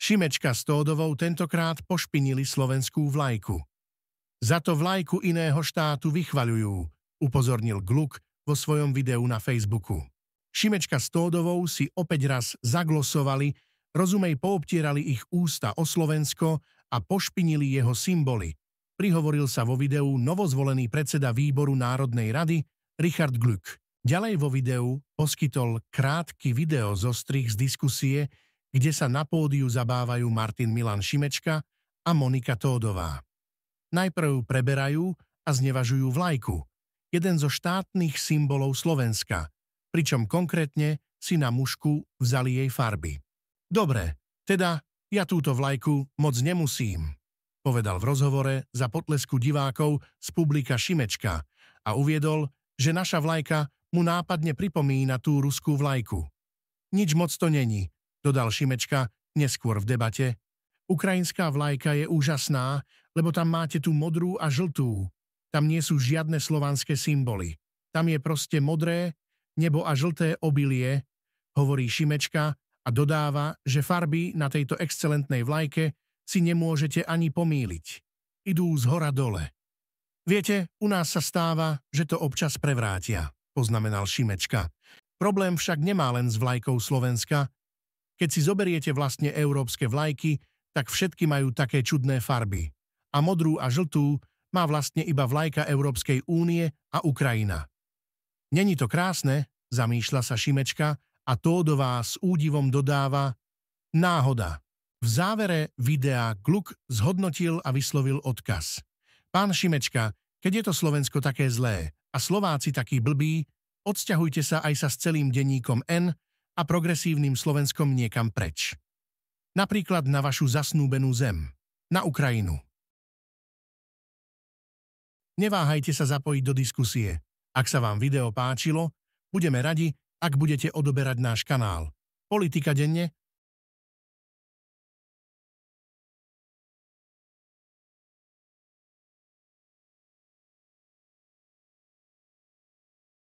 Šimečka s Tódovou tentokrát pošpinili slovenskú vlajku. Za to vlajku iného štátu vychvaľujú, upozornil Gluk vo svojom videu na Facebooku. Šimečka s Tódovou si opäť raz zaglosovali, rozumej poobtierali ich ústa o Slovensko a pošpinili jeho symboly. Prihovoril sa vo videu novozvolený predseda výboru Národnej rady Richard Gluk. Ďalej vo videu poskytol krátky videozostrih z diskusie, kde sa na pódiu zabávajú Martin Milan Šimečka a Monika Tódová. Najprv preberajú a znevažujú vlajku, jeden zo štátnych symbolov Slovenska, pričom konkrétne si na mušku vzali jej farby. Dobre, teda ja túto vlajku moc nemusím, povedal v rozhovore za potlesku divákov z publika Šimečka a uviedol, že naša vlajka mu nápadne pripomína tú ruskú vlajku. Nič moc to není, dodal Šimečka neskôr v debate. Ukrajinská vlajka je úžasná, lebo tam máte tú modrú a žltú. Tam nie sú žiadne slovanské symboly. Tam je proste modré, nebo a žlté obilie, hovorí Šimečka a dodáva, že farby na tejto excelentnej vlajke si nemôžete ani pomýliť. Idú zhora dole. Viete, u nás sa stáva, že to občas prevrátia, poznamenal Šimečka. Problém však nemá len s vlajkou Slovenska. Keď si zoberiete vlastne európske vlajky, tak všetky majú také čudné farby. A modrú a žltú má vlastne iba vlajka Európskej únie a Ukrajina. Není to krásne, zamýšľa sa Šimečka a Tódová s údivom dodáva náhoda. V závere videa Gluk zhodnotil a vyslovil odkaz. Pán Šimečka, keď je to Slovensko také zlé a Slováci takí blbí, odsťahujte sa aj sa s celým denníkom N a progresívnym Slovenskom niekam preč. Napríklad na vašu zasnúbenú zem, na Ukrajinu. Neváhajte sa zapojiť do diskusie. Ak sa vám video páčilo, budeme radi, ak budete odoberať náš kanál. Politika denne